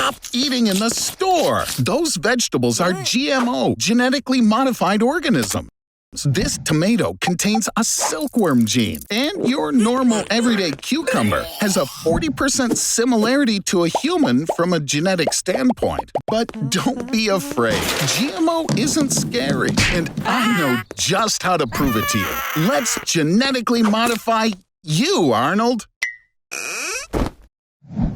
stop eating in the store. Those vegetables are GMO, genetically modified organisms. This tomato contains a silkworm gene, and your normal everyday cucumber has a 40% similarity to a human from a genetic standpoint. But don't be afraid. GMO isn't scary, and I know just how to prove it to you. Let's genetically modify you, Arnold.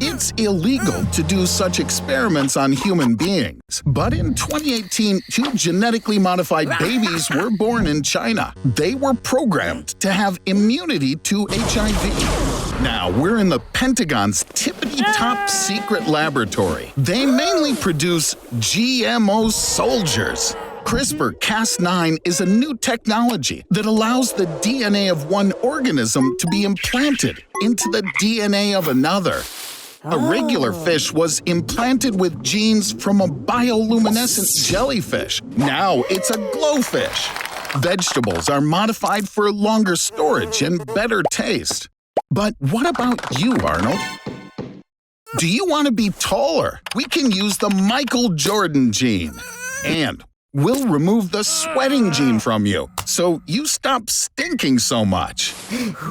It's illegal to do such experiments on human beings, but in 2018, 2 genetically modified babies were born in China. They were programmed to have immunity to HIV. Now, we're in the Pentagon's tippity-top secret laboratory. They mainly produce GMO soldiers. CRISPR-Cas9 is a new technology that allows the DNA of one organism to be implanted into the DNA of another. A regular fish was implanted with genes from a bioluminescent jellyfish. Now it's a glowfish. Vegetables are modified for longer storage and better taste. But what about you, Arnold? Do you want to be taller? We can use the Michael Jordan gene. And we'll remove the sweating gene from you, so you stop stinking so much.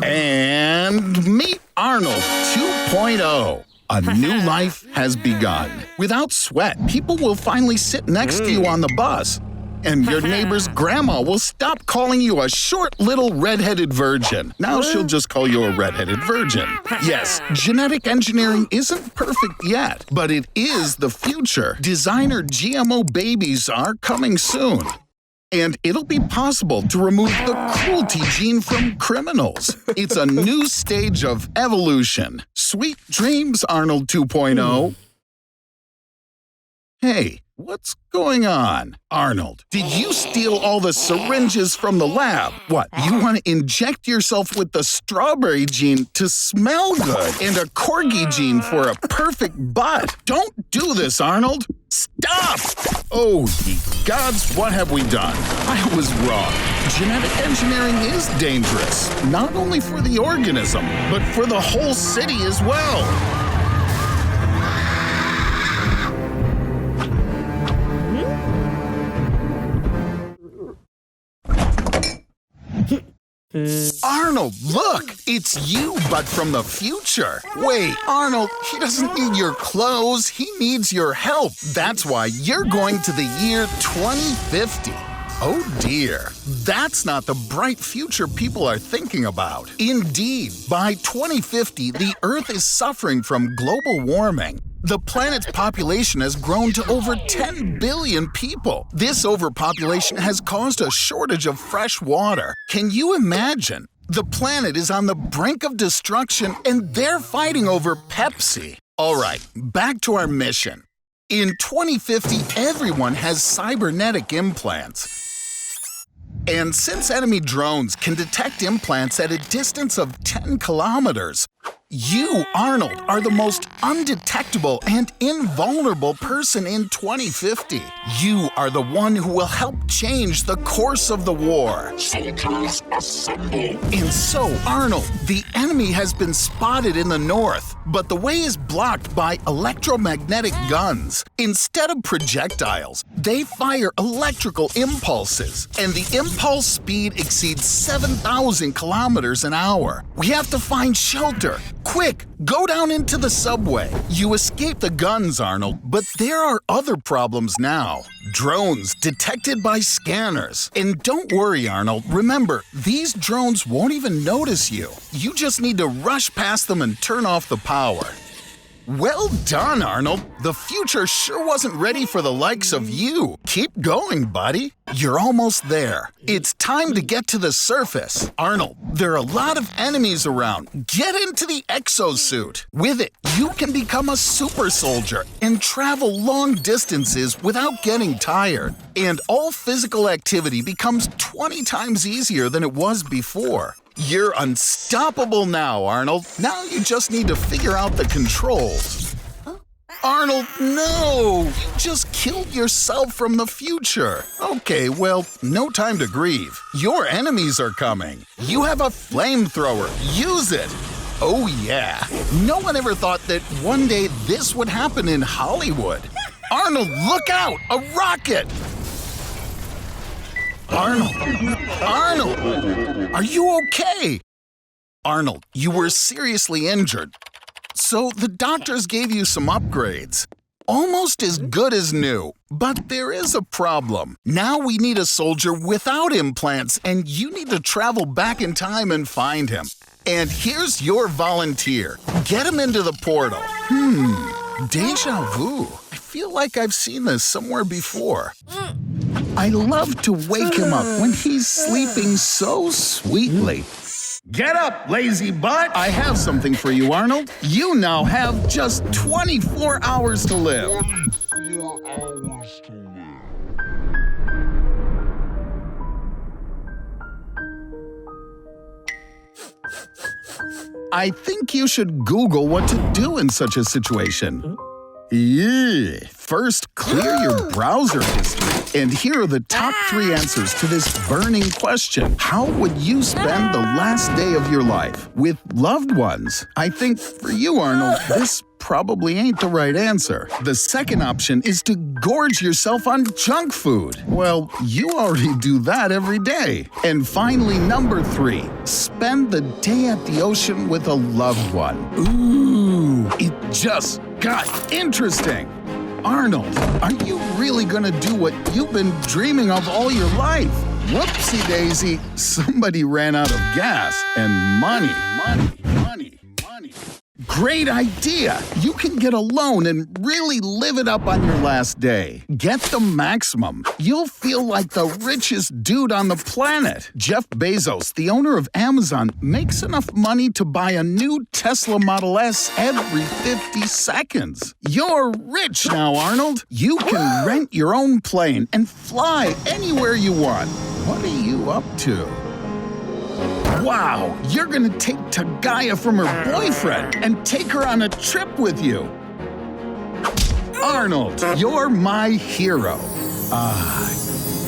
And meet Arnold 2.0. A new life has begun. Without sweat, people will finally sit next to you on the bus. And your neighbor's grandma will stop calling you a short little red-headed virgin. Now she'll just call you a red-headed virgin. Yes, genetic engineering isn't perfect yet, but it is the future. Designer GMO babies are coming soon. And it'll be possible to remove the cruelty gene from criminals. It's a new stage of evolution. Sweet dreams, Arnold 2.0. Hey, what's going on? Arnold, did you steal all the syringes from the lab? What, you want to inject yourself with the strawberry gene to smell good and a corgi gene for a perfect butt? Don't do this, Arnold. Stop! Oh, ye gods, what have we done? I was wrong. Genetic engineering is dangerous, not only for the organism, but for the whole city as well. Arnold, look! It's you, but from the future. Wait, Arnold, he doesn't need your clothes, he needs your help. That's why you're going to the year 2050. Oh dear, that's not the bright future people are thinking about. Indeed, by 2050, the Earth is suffering from global warming. The planet's population has grown to over 10 billion people. This overpopulation has caused a shortage of fresh water. Can you imagine? The planet is on the brink of destruction and they're fighting over Pepsi. All right, back to our mission. In 2050, everyone has cybernetic implants. And since enemy drones can detect implants at a distance of 10 kilometers, you, Arnold, are the most undetectable and invulnerable person in 2050. You are the one who will help change the course of the war. Soldiers assemble! And so, Arnold, the enemy has been spotted in the north, but the way is blocked by electromagnetic guns. Instead of projectiles, they fire electrical impulses, and the impulse speed exceeds 7,000 kilometers an hour. We have to find shelter. Quick, go down into the subway. You escaped the guns, Arnold, but there are other problems now. Drones detected by scanners. And don't worry, Arnold. Remember, these drones won't even notice you. You just need to rush past them and turn off the power. Well done, Arnold. The future sure wasn't ready for the likes of you. Keep going, buddy. You're almost there. It's time to get to the surface. Arnold, there are a lot of enemies around. Get into the exosuit. With it, you can become a super soldier and travel long distances without getting tired. And all physical activity becomes 20 times easier than it was before. You're unstoppable now, Arnold. Now you just need to figure out the controls. Arnold, no! You just killed yourself from the future. Okay, well, no time to grieve. Your enemies are coming. You have a flamethrower. Use it. Oh yeah, no one ever thought that one day this would happen in Hollywood. Arnold, look out! A rocket! Arnold! Arnold! Are you okay? Arnold, you were seriously injured. So the doctors gave you some upgrades. Almost as good as new, but there is a problem. Now we need a soldier without implants, and you need to travel back in time and find him. And here's your volunteer. Get him into the portal. Deja vu. I feel like I've seen this somewhere before. I love to wake him up when he's sleeping so sweetly. Get up, lazy butt! I have something for you, Arnold. You now have just 24 hours to live. I think you should Google what to do in such a situation. Yeah. First, clear your browser history. And here are the top 3 answers to this burning question. How would you spend the last day of your life? With loved ones? I think for you, Arnold, this probably ain't the right answer. The second option is to gorge yourself on junk food. Well, you already do that every day. And finally, number 3, spend the day at the ocean with a loved one. Ooh, it just got interesting. Arnold, are you really gonna do what you've been dreaming of all your life? Whoopsie daisy, somebody ran out of gas and money. Great idea! You can get a loan and really live it up on your last day. Get the maximum. You'll feel like the richest dude on the planet. Jeff Bezos, the owner of Amazon, makes enough money to buy a new Tesla Model S every 50 seconds. You're rich now, Arnold. You can rent your own plane and fly anywhere you want. What are you up to? Wow, you're gonna take Tagaya from her boyfriend and take her on a trip with you. Arnold, you're my hero.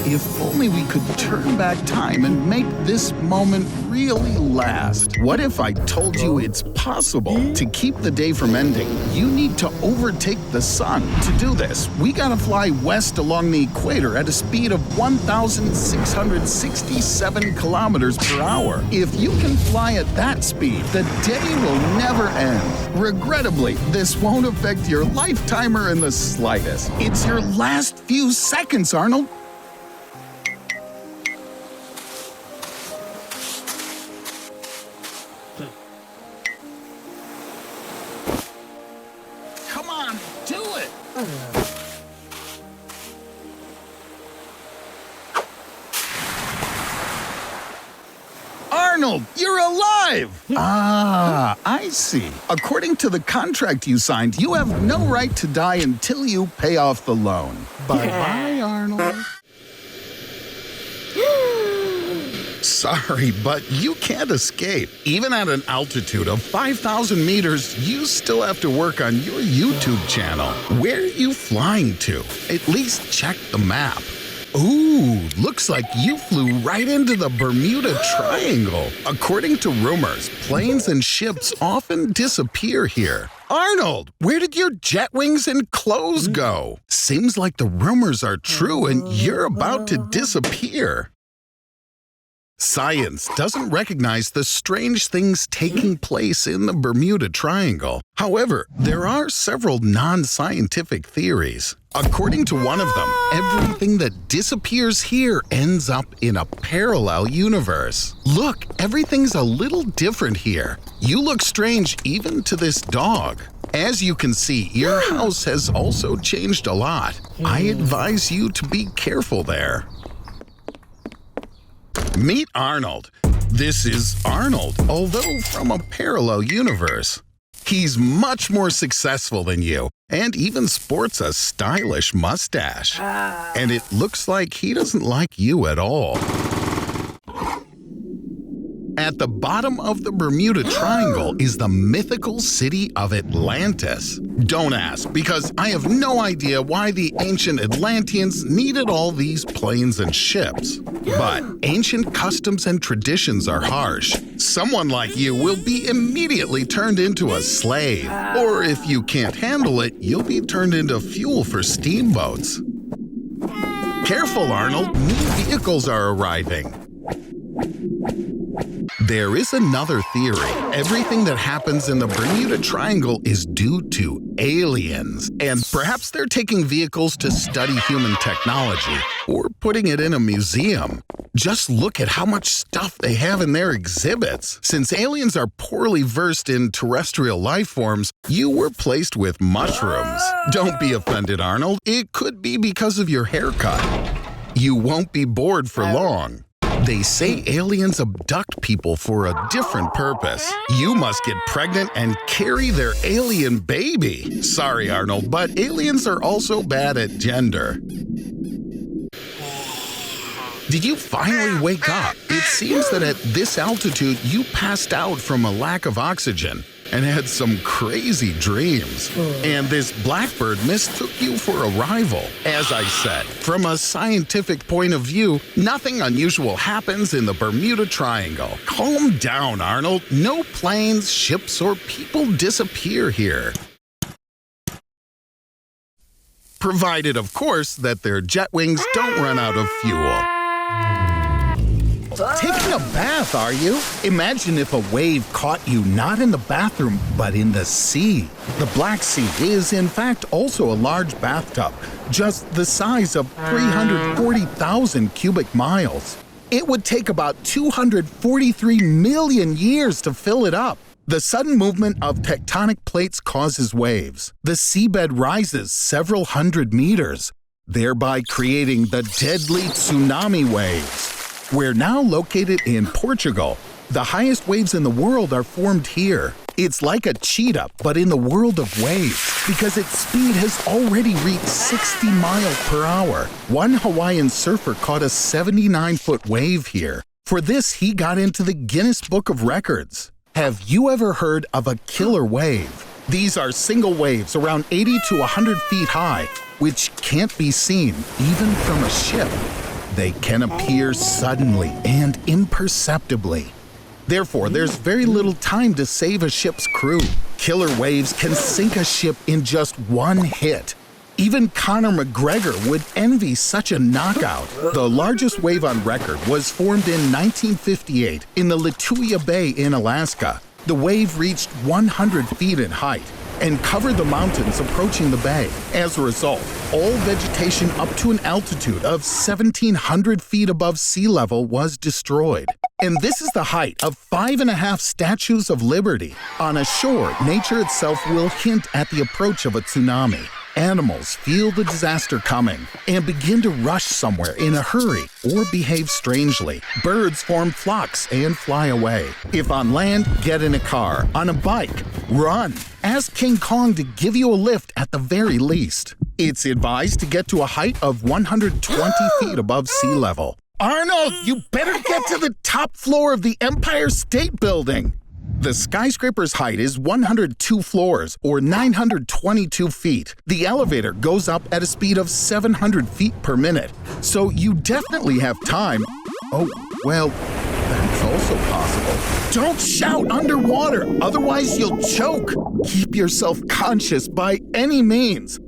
If only we could turn back time and make this moment really last. What if I told you it's possible to keep the day from ending? You need to overtake the sun. To do this, we gotta fly west along the equator at a speed of 1,667 kilometers per hour. If you can fly at that speed, the day will never end. Regrettably, this won't affect your lifetimer in the slightest. It's your last few seconds, Arnold. Come on, do it! Arnold, you're alive! I see. According to the contract you signed, you have no right to die until you pay off the loan. Bye-bye, Arnold. Sorry, but you can't escape. Even at an altitude of 5,000 meters, you still have to work on your YouTube channel. Where are you flying to? At least check the map. Ooh, looks like you flew right into the Bermuda Triangle. According to rumors, planes and ships often disappear here. Arnold, where did your jet wings and clothes go? Seems like the rumors are true and you're about to disappear. Science doesn't recognize the strange things taking place in the Bermuda Triangle. However, there are several non-scientific theories. According to one of them, everything that disappears here ends up in a parallel universe. Look, everything's a little different here. You look strange even to this dog. As you can see, your house has also changed a lot. I advise you to be careful there. Meet Arnold. This is Arnold, although from a parallel universe. He's much more successful than you, and even sports a stylish mustache. And it looks like he doesn't like you at all. At the bottom of the Bermuda Triangle is the mythical city of Atlantis. Don't ask, because I have no idea why the ancient Atlanteans needed all these planes and ships. But ancient customs and traditions are harsh. Someone like you will be immediately turned into a slave. Or if you can't handle it, you'll be turned into fuel for steamboats. Careful, Arnold, new vehicles are arriving. There is another theory. Everything that happens in the Bermuda Triangle is due to aliens. And perhaps they're taking vehicles to study human technology or putting it in a museum. Just look at how much stuff they have in their exhibits. Since aliens are poorly versed in terrestrial life forms, you were placed with mushrooms. Don't be offended, Arnold. It could be because of your haircut. You won't be bored for long. They say aliens abduct people for a different purpose. You must get pregnant and carry their alien baby. Sorry, Arnold, but aliens are also bad at gender. Did you finally wake up? It seems that at this altitude, you passed out from a lack of oxygen and had some crazy dreams. And this blackbird mistook you for a rival. As I said, from a scientific point of view, nothing unusual happens in the Bermuda Triangle. Calm down, Arnold. No planes, ships, or people disappear here. Provided, of course, that their jet wings don't run out of fuel. Taking a bath, are you? Imagine if a wave caught you not in the bathroom, but in the sea. The Black Sea is, in fact, also a large bathtub, just the size of 340,000 cubic miles. It would take about 243 million years to fill it up. The sudden movement of tectonic plates causes waves. The seabed rises several hundred meters, thereby creating the deadly tsunami waves. We're now located in Portugal. The highest waves in the world are formed here. It's like a cheetah, but in the world of waves, because its speed has already reached 60 miles per hour. One Hawaiian surfer caught a 79-foot wave here. For this, he got into the Guinness Book of Records. Have you ever heard of a killer wave? These are single waves around 80 to 100 feet high, which can't be seen even from a ship. They can appear suddenly and imperceptibly. Therefore, there's very little time to save a ship's crew. Killer waves can sink a ship in just one hit. Even Conor McGregor would envy such a knockout. The largest wave on record was formed in 1958 in the Lituya Bay in Alaska. The wave reached 100 feet in height and covered the mountains approaching the bay. As a result, all vegetation up to an altitude of 1,700 feet above sea level was destroyed. And this is the height of 5.5 Statues of Liberty. On a shore, nature itself will hint at the approach of a tsunami. Animals feel the disaster coming and begin to rush somewhere in a hurry or behave strangely. Birds form flocks and fly away. If on land, get in a car. On a bike, run. Ask King Kong to give you a lift at the very least. It's advised to get to a height of 120 feet above sea level. Arnold, you better get to the top floor of the Empire State Building. The skyscraper's height is 102 floors, or 922 feet. The elevator goes up at a speed of 700 feet per minute, so you definitely have time. Oh, well, that's also possible. Don't shout underwater, otherwise you'll choke. Keep yourself conscious by any means.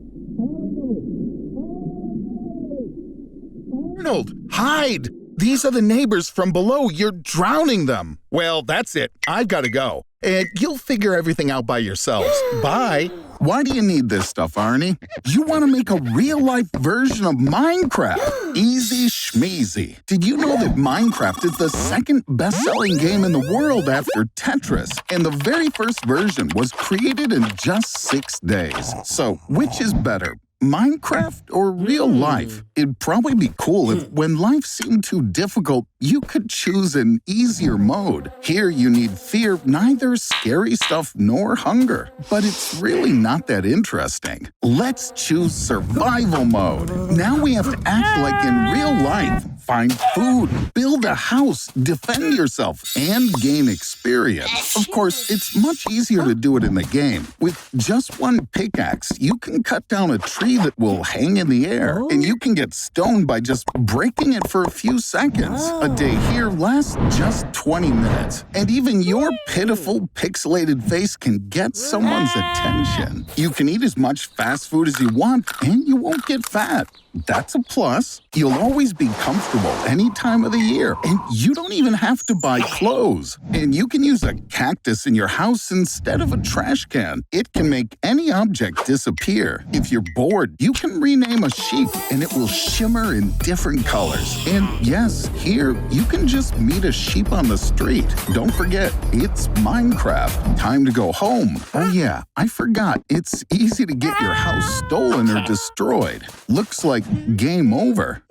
Arnold, hide! These are the neighbors from below. You're drowning them. Well, that's it. I've got to go. And you'll figure everything out by yourselves. Bye. Why do you need this stuff, Arnie? You want to make a real-life version of Minecraft. Easy schmeezy. Did you know that Minecraft is the second best-selling game in the world after Tetris? And the very first version was created in just 6 days. So, which is better? Minecraft or real life? It'd probably be cool if when life seemed too difficult, you could choose an easier mode. Here you need fear neither scary stuff nor hunger. But it's really not that interesting. Let's choose survival mode. Now we have to act like in real life. find food, build a house, defend yourself, and gain experience. Of course, it's much easier to do it in the game. With just one pickaxe, you can cut down a tree that will hang in the air, and you can get stoned by just breaking it for a few seconds. A day here lasts just 20 minutes, and even your pitiful, pixelated face can get someone's attention. You can eat as much fast food as you want, and you won't get fat. That's a plus. You'll always be comfortable any time of the year, and you don't even have to buy clothes. And you can use a cactus in your house instead of a trash can. It can make any object disappear. If you're bored, you can rename a sheep, and it will shimmer in different colors. And yes, here, you can just meet a sheep on the street. Don't forget, it's Minecraft. Time to go home. Oh yeah, I forgot. It's easy to get your house stolen or destroyed. Looks like game over.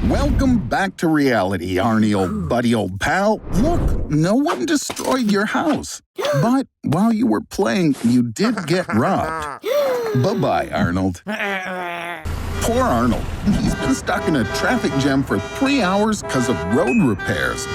Welcome back to reality, Arnie, old buddy, old pal. Look, no one destroyed your house. But while you were playing, you did get robbed. Bye-bye, Arnold. Poor Arnold. He's been stuck in a traffic jam for 3 hours because of road repairs.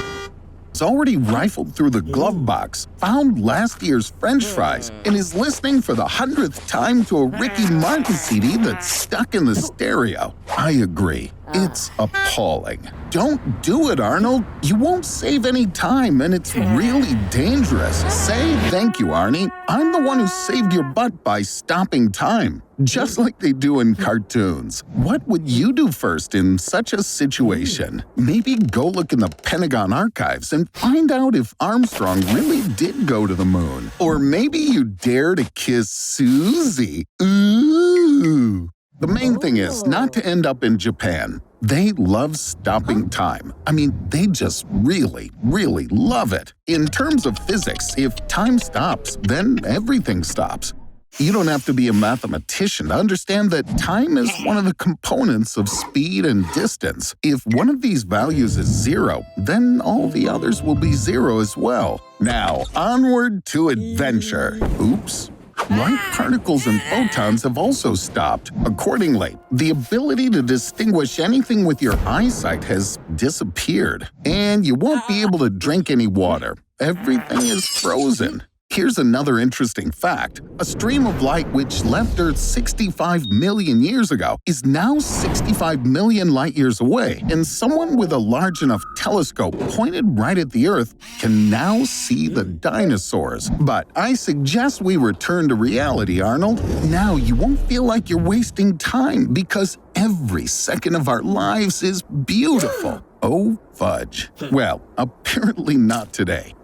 He's already rifled through the glove box, found last year's French fries, and is listening for the 100th time to a Ricky Martin CD that's stuck in the stereo. I agree. It's appalling. Don't do it, Arnold. You won't save any time, and it's really dangerous. Say thank you, Arnie. I'm the one who saved your butt by stopping time, just like they do in cartoons. What would you do first in such a situation? Maybe go look in the Pentagon archives and find out if Armstrong really did go to the moon. Or maybe you dare to kiss Susie. Ooh. The main thing is not to end up in Japan. They love stopping time. I mean, they just really, really love it. In terms of physics, if time stops, then everything stops. You don't have to be a mathematician to understand that time is one of the components of speed and distance. If one of these values is 0, then all the others will be 0 as well. Now, onward to adventure. Oops. Light particles and photons have also stopped. Accordingly, the ability to distinguish anything with your eyesight has disappeared, and you won't be able to drink any water. Everything is frozen. Here's another interesting fact. A stream of light which left Earth 65 million years ago is now 65 million light years away, and someone with a large enough telescope pointed right at the Earth can now see the dinosaurs. But I suggest we return to reality, Arnold. Now you won't feel like you're wasting time because every second of our lives is beautiful. Oh, fudge. Well, apparently not today.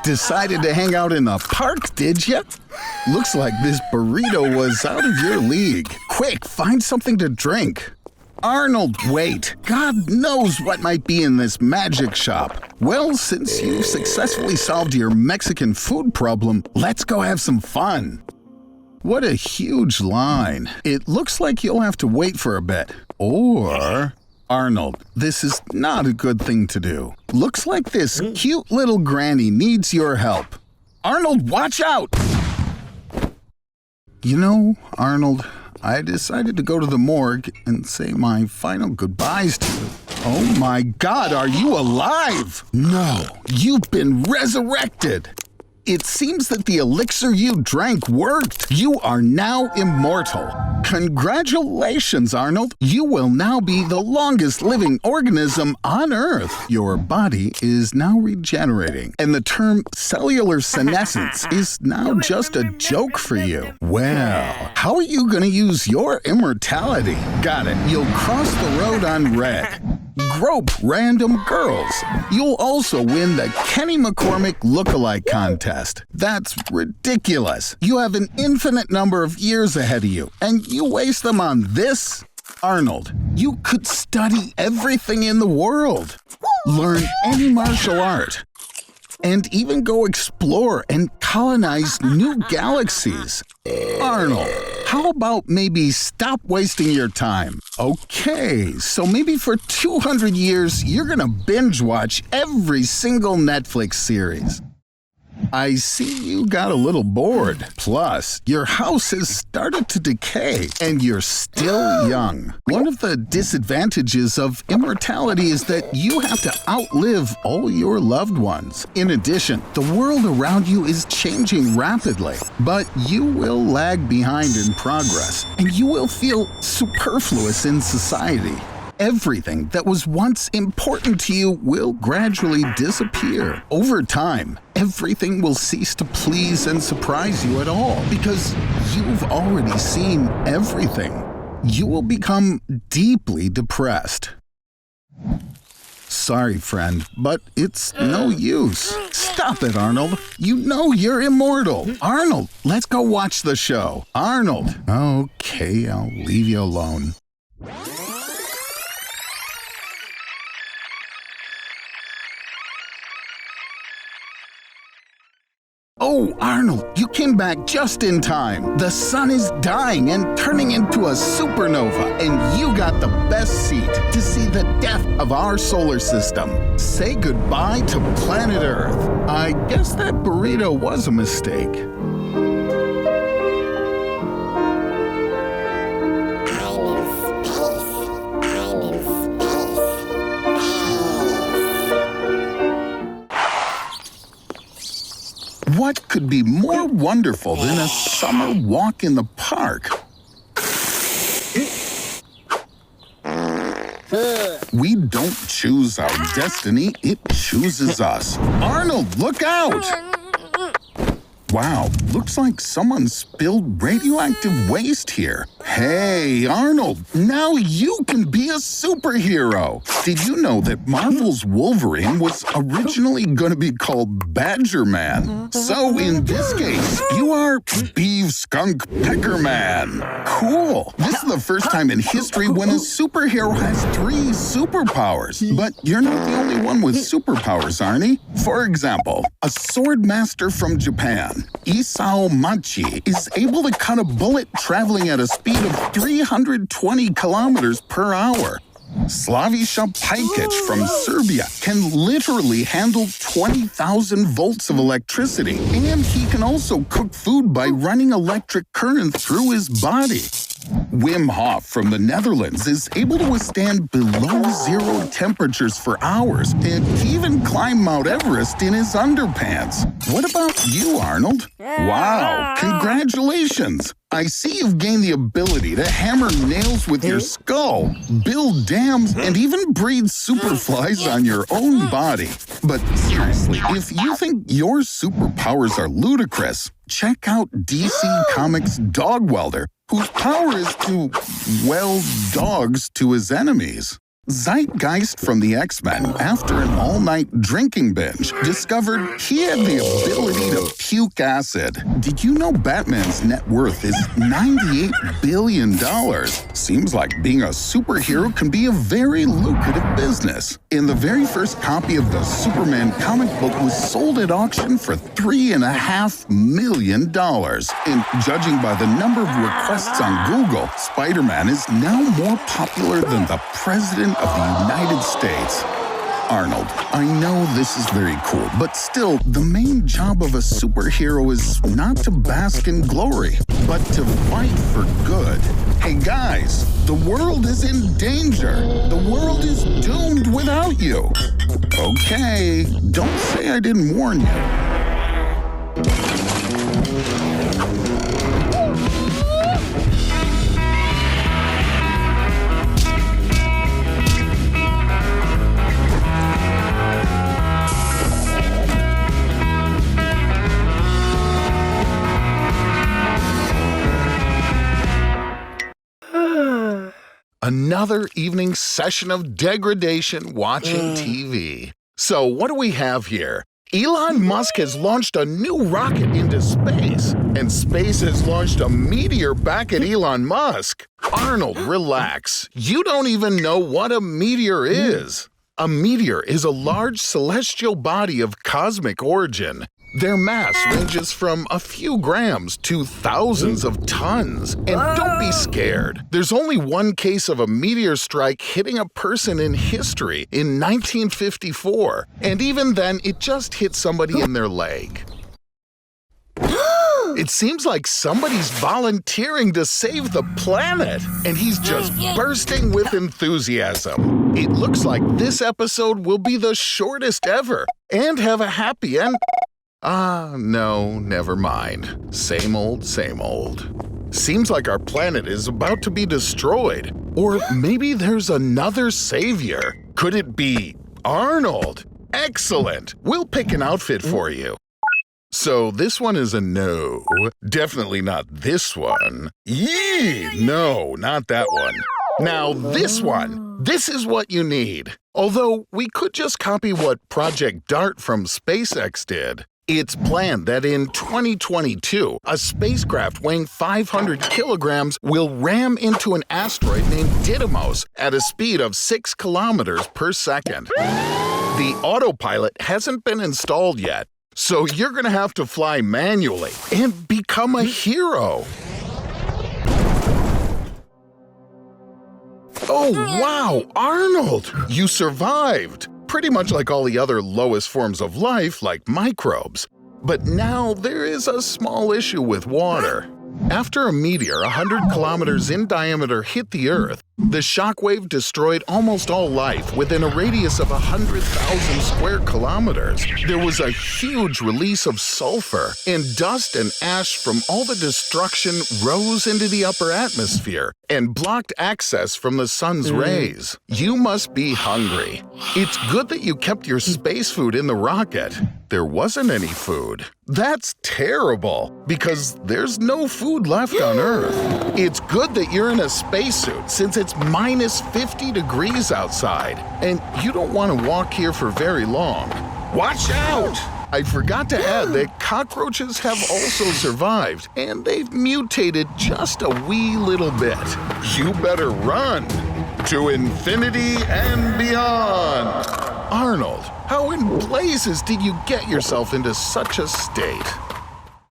Decided to hang out in the park, did ya? Looks like this burrito was out of your league. Quick, find something to drink. Arnold, wait. God knows what might be in this magic shop. Well, since you successfully solved your Mexican food problem, let's go have some fun. What a huge line. It looks like you'll have to wait for a bit. Or... Arnold, this is not a good thing to do. Looks like this cute little granny needs your help. Arnold, watch out! You know, Arnold, I decided to go to the morgue and say my final goodbyes to you. Oh my God, are you alive? No, you've been resurrected. It seems that the elixir you drank worked. You are now immortal. Congratulations, Arnold. You will now be the longest living organism on Earth. Your body is now regenerating, and the term cellular senescence is now just a joke for you. Well, how are you going to use your immortality? Got it. You'll cross the road on red. Grope random girls. You'll also win the Kenny McCormick Lookalike Contest. That's ridiculous. You have an infinite number of years ahead of you, and you waste them on this? Arnold, you could study everything in the world, learn any martial art, and even go explore and colonize new galaxies. Arnold, how about maybe stop wasting your time? Okay, so maybe for 200 years, you're gonna binge watch every single Netflix series. I see you got a little bored. Plus, your house has started to decay, and you're still young. One of the disadvantages of immortality is that you have to outlive all your loved ones. In addition, the world around you is changing rapidly, but you will lag behind in progress, and you will feel superfluous in society. Everything that was once important to you will gradually disappear. Over time, everything will cease to please and surprise you at all because you've already seen everything. You will become deeply depressed. Sorry, friend, but it's no use. Stop it, Arnold. You know you're immortal. Arnold, let's go watch the show. Arnold. Okay, I'll leave you alone. Oh, Arnold, you came back just in time. The sun is dying and turning into a supernova, and you got the best seat to see the death of our solar system. Say goodbye to planet Earth. I guess that burrito was a mistake. What could be more wonderful than a summer walk in the park? We don't choose our destiny, it chooses us. Arnold, look out! Wow, looks like someone spilled radioactive waste here. Hey, Arnold, now you can be a superhero. Did you know that Marvel's Wolverine was originally going to be called Badger Man? So in this case, you are Beef Skunk Pecker Man. Cool. This is the first time in history when a superhero has 3 superpowers. But you're not the only one with superpowers, Arnie. For example, a sword master from Japan, Isao Machi, is able to cut a bullet traveling at a speed of 320 kilometers per hour. Slavisha Pajkic from Serbia can literally handle 20,000 volts of electricity, and he can also cook food by running electric current through his body. Wim Hof from the Netherlands is able to withstand below zero temperatures for hours and even climb Mount Everest in his underpants. What about you, Arnold? Wow, congratulations! I see you've gained the ability to hammer nails with your skull, build dams, and even breed superflies on your own body. But seriously, if you think your superpowers are ludicrous, check out DC Comics' Dog Welder, whose power is to weld dogs to his enemies. Zeitgeist from the X-Men, after an all-night drinking binge, discovered he had the ability to puke acid. Did you know Batman's net worth is $98 billion? Seems like being a superhero can be a very lucrative business. And the very first copy of the Superman comic book was sold at auction for $3.5 million. And judging by the number of requests on Google, Spider-Man is now more popular than the President of the United States. Arnold, I know this is very cool, but still, the main job of a superhero is not to bask in glory, but to fight for good. Hey guys, the world is in danger. The world is doomed without you. Okay, don't say I didn't warn you. Another evening session of degradation watching TV. So what do we have here? Elon Musk has launched a new rocket into space, and space has launched a meteor back at Elon Musk. Arnold, relax. You don't even know what a meteor is. A meteor is a large celestial body of cosmic origin. Their mass ranges from a few grams to thousands of tons. And don't be scared. There's only one case of a meteor strike hitting a person in history in 1954. And even then, it just hit somebody in their leg. It seems like somebody's volunteering to save the planet, and he's just bursting with enthusiasm. It looks like this episode will be the shortest ever and have a happy end. No, never mind. Same old, same old. Seems like our planet is about to be destroyed. Or maybe there's another savior. Could it be Arnold? Excellent! We'll pick an outfit for you. So this one is a no. Definitely not this one. Yee! No, not that one. Now this one. This is what you need. Although we could just copy what Project DART from SpaceX did. It's planned that in 2022, a spacecraft weighing 500 kilograms will ram into an asteroid named Tsunamis at a speed of 6 kilometers per second. The autopilot hasn't been installed yet, so you're going to have to fly manually and become a hero. Oh, wow, Arnold! You survived! Pretty much like all the other lowest forms of life, like microbes. But now there is a small issue with water. After a meteor 100 kilometers in diameter hit the Earth, the shockwave destroyed almost all life within a radius of 100,000 square kilometers. There was a huge release of sulfur, and dust and ash from all the destruction rose into the upper atmosphere and blocked access from the sun's rays. You must be hungry. It's good that you kept your space food in the rocket. There wasn't any food. That's terrible, because there's no food left on Earth. It's good that you're in a spacesuit, since it's minus 50 degrees outside, and you don't want to walk here for very long. Watch out! I forgot to add that cockroaches have also survived, and they've mutated just a wee little bit. You better run to infinity and beyond. Arnold, how in blazes did you get yourself into such a state?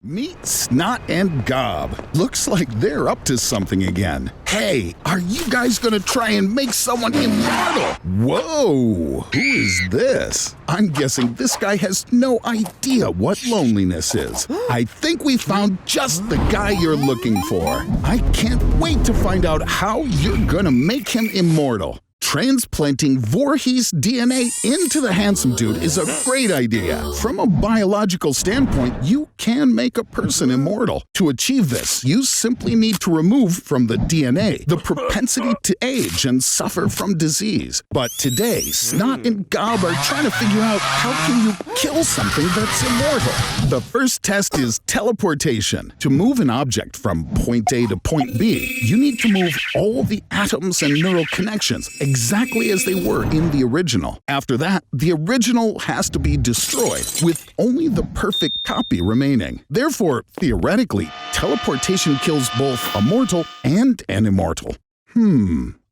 Meet Snot and Gob. Looks like they're up to something again. Hey, are you guys gonna try and make someone immortal? Whoa, who is this? I'm guessing this guy has no idea what loneliness is. I think we found just the guy you're looking for. I can't wait to find out how you're gonna make him immortal. Transplanting Voorhees DNA into the handsome dude is a great idea. From a biological standpoint, you can make a person immortal. To achieve this, you simply need to remove from the DNA the propensity to age and suffer from disease. But today, Snot and Gob are trying to figure out how can you kill something that's immortal. The first test is teleportation. To move an object from point A to point B, you need to move all the atoms and neural connections exactly as they were in the original. After that, the original has to be destroyed, with only the perfect copy remaining. Therefore, theoretically, teleportation kills both a mortal and an immortal.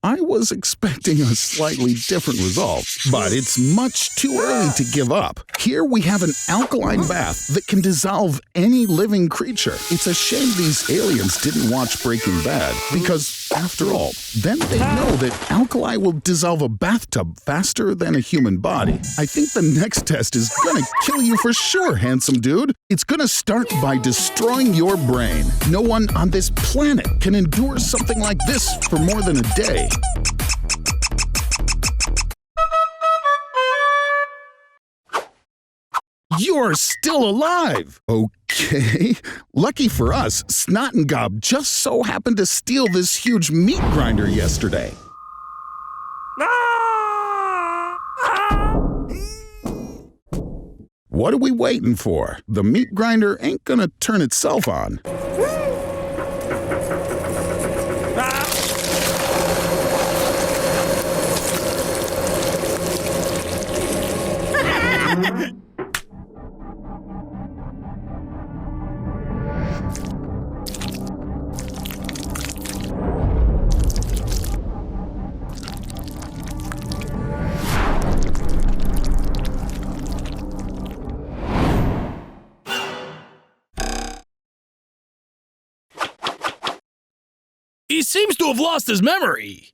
I was expecting a slightly different result, but it's much too early to give up. Here we have an alkaline bath that can dissolve any living creature. It's a shame these aliens didn't watch Breaking Bad, because, after all, then they know that alkali will dissolve a bathtub faster than a human body. I think the next test is gonna kill you for sure, handsome dude. It's gonna start by destroying your brain. No one on this planet can endure something like this for more than a day. You're still alive! Okay. Lucky for us, Snot and Gob just so happened to steal this huge meat grinder yesterday. What are we waiting for? The meat grinder ain't gonna turn itself on. He seems to have lost his memory.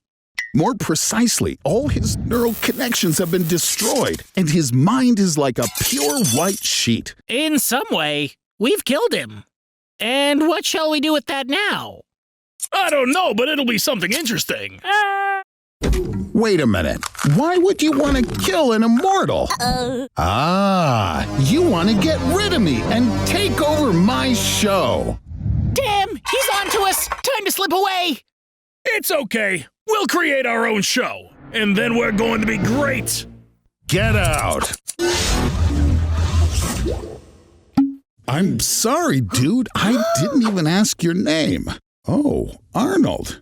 More precisely, all his neural connections have been destroyed, and his mind is like a pure white sheet. In some way, we've killed him. And what shall we do with that now? I don't know, but it'll be something interesting. Wait a minute. Why would you want to kill an immortal? You want to get rid of me and take over my show. Damn, he's on to us. Time to slip away. It's okay. We'll create our own show, and then we're going to be great. Get out. I'm sorry, dude. I didn't even ask your name. Oh, Arnold.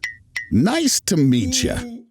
Nice to meet you.